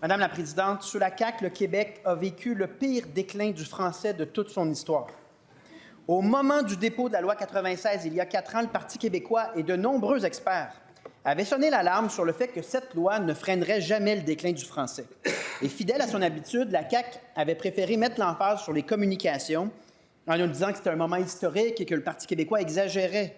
Madame la Présidente, sous la CAQ, le Québec a vécu le pire déclin du français de toute son histoire. Au moment du dépôt de la loi 96, il y a 4 ans, le Parti québécois et de nombreux experts avaient sonné l'alarme sur le fait que cette loi ne freinerait jamais le déclin du français. Et fidèle à son habitude, la CAQ avait préféré mettre l'emphase sur les communications en nous disant que c'était un moment historique et que le Parti québécois exagérait.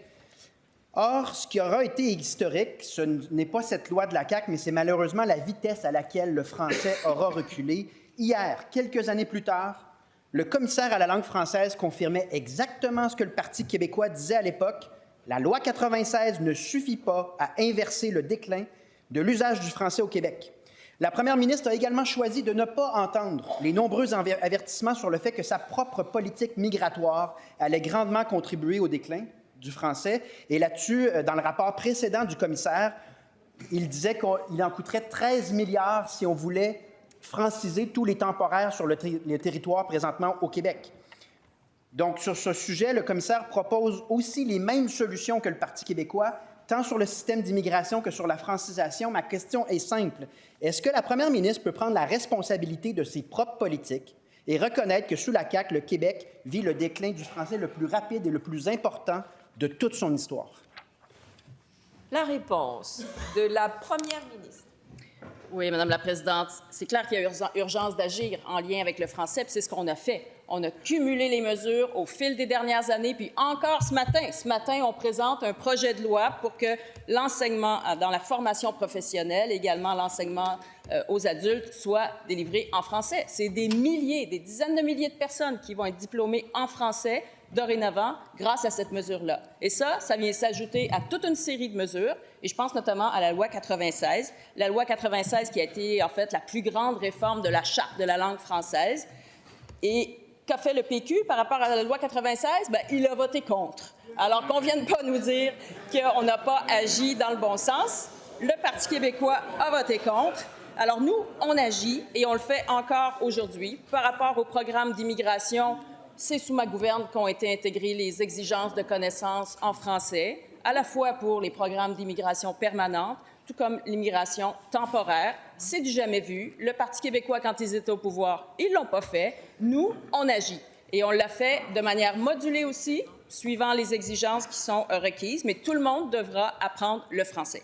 Or, ce qui aura été historique, ce n'est pas cette loi de la CAQ, mais c'est malheureusement la vitesse à laquelle le français aura reculé. Hier, quelques années plus tard, le commissaire à la langue française confirmait exactement ce que le Parti québécois disait à l'époque. La loi 96 ne suffit pas à inverser le déclin de l'usage du français au Québec. La première ministre a également choisi de ne pas entendre les nombreux avertissements sur le fait que sa propre politique migratoire allait grandement contribuer au déclin du français. Et là-dessus, dans le rapport précédent du commissaire, il disait qu'il en coûterait 13 milliards si on voulait franciser tous les temporaires sur le territoire présentement au Québec. Donc, sur ce sujet, le commissaire propose aussi les mêmes solutions que le Parti québécois, tant sur le système d'immigration que sur la francisation. Ma question est simple. Est-ce que la première ministre peut prendre la responsabilité de ses propres politiques et reconnaître que sous la CAQ, le Québec vit le déclin du français le plus rapide et le plus important de toute son histoire? La réponse de la première ministre. Oui, Madame la Présidente, c'est clair qu'il y a urgence d'agir en lien avec le français, puis c'est ce qu'on a fait. On a cumulé les mesures au fil des dernières années, puis encore ce matin, on présente un projet de loi pour que l'enseignement dans la formation professionnelle, également l'enseignement aux adultes, soit délivré en français. C'est des milliers, des dizaines de milliers de personnes qui vont être diplômées en français dorénavant grâce à cette mesure-là. Et ça vient s'ajouter à toute une série de mesures, et je pense notamment à la loi 96. La loi 96 qui a été, en fait, la plus grande réforme de la Charte de la langue française. Et qu'a fait le PQ par rapport à la loi 96? Bien, il a voté contre. Alors qu'on ne vienne pas nous dire qu'on n'a pas agi dans le bon sens. Le Parti québécois a voté contre. Alors nous, on agit, et on le fait encore aujourd'hui. Par rapport au programme d'immigration, c'est sous ma gouverne qu'ont été intégrées les exigences de connaissances en français, à la fois pour les programmes d'immigration permanente, tout comme l'immigration temporaire. C'est du jamais vu. Le Parti québécois, quand ils étaient au pouvoir, ils ne l'ont pas fait. Nous, on agit. Et on l'a fait de manière modulée aussi, suivant les exigences qui sont requises, mais tout le monde devra apprendre le français.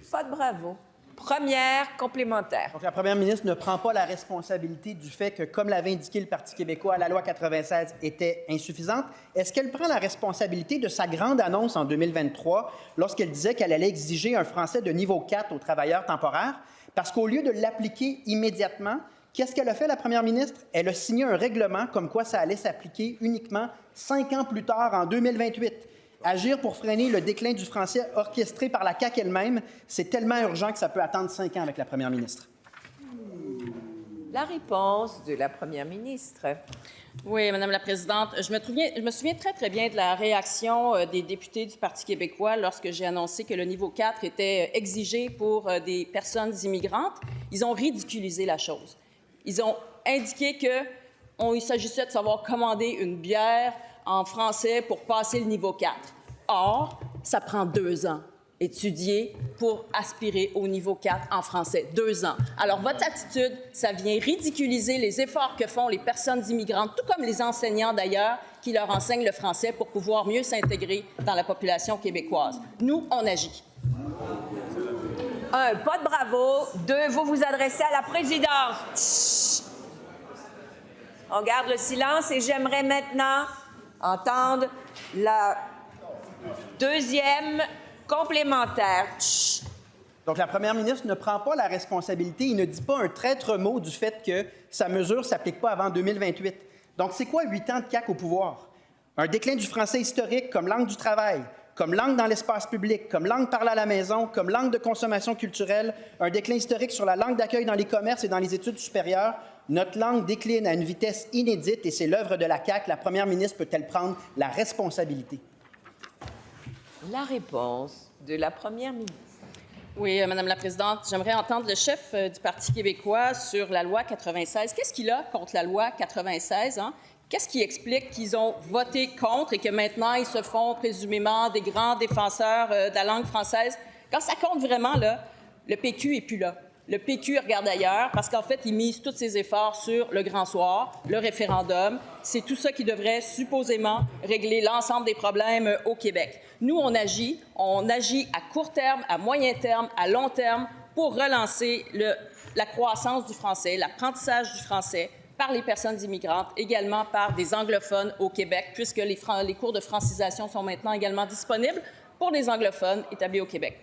Pas de bravo. Première complémentaire. Donc, la première ministre ne prend pas la responsabilité du fait que, comme l'avait indiqué le Parti québécois, la loi 96 était insuffisante. Est-ce qu'elle prend la responsabilité de sa grande annonce en 2023 lorsqu'elle disait qu'elle allait exiger un français de niveau 4 aux travailleurs temporaires? Parce qu'au lieu de l'appliquer immédiatement, qu'est-ce qu'elle a fait, la première ministre? Elle a signé un règlement comme quoi ça allait s'appliquer uniquement 5 ans plus tard, en 2028. Agir pour freiner le déclin du français orchestré par la CAQ elle-même, c'est tellement urgent que ça peut attendre 5 ans avec la première ministre. La réponse de la première ministre. Oui, Madame la Présidente, je me souviens très, très bien de la réaction des députés du Parti québécois lorsque j'ai annoncé que le niveau 4 était exigé pour des personnes immigrantes. Ils ont ridiculisé la chose. Ils ont indiqué qu'il s'agissait de savoir commander une bière en français pour passer le niveau 4. Or, ça prend 2 ans étudier pour aspirer au niveau 4 en français. 2 ans. Alors, votre attitude, ça vient ridiculiser les efforts que font les personnes immigrantes, tout comme les enseignants d'ailleurs, qui leur enseignent le français pour pouvoir mieux s'intégrer dans la population québécoise. Nous, on agit. 1, pas de bravo. 2, vous vous adressez à la présidence. Chut. On garde le silence et j'aimerais maintenant entendre la deuxième complémentaire. Chut. Donc, la première ministre ne prend pas la responsabilité. Il ne dit pas un traître mot du fait que sa mesure ne s'applique pas avant 2028. Donc, c'est quoi 8 ans de CAQ au pouvoir? Un déclin du français historique comme langue du travail, comme langue dans l'espace public, comme langue parlée à la maison, comme langue de consommation culturelle, un déclin historique sur la langue d'accueil dans les commerces et dans les études supérieures. Notre langue décline à une vitesse inédite et c'est l'œuvre de la CAQ. La première ministre peut-elle prendre la responsabilité? La réponse de la première ministre. Oui, Madame la Présidente, j'aimerais entendre le chef du Parti québécois sur la loi 96. Qu'est-ce qu'il a contre la loi 96? Qu'est-ce qui explique qu'ils ont voté contre et que maintenant ils se font présumément des grands défenseurs de la langue française? Quand ça compte vraiment, là, Le PQ n'est plus là. Le PQ regarde ailleurs parce qu'en fait, il mise tous ses efforts sur le grand soir, le référendum. C'est tout ça qui devrait supposément régler l'ensemble des problèmes au Québec. Nous, on agit à court terme, à moyen terme, à long terme pour relancer la croissance du français, l'apprentissage du français par les personnes immigrantes, également par des anglophones au Québec, puisque les cours de francisation sont maintenant également disponibles pour les anglophones établis au Québec.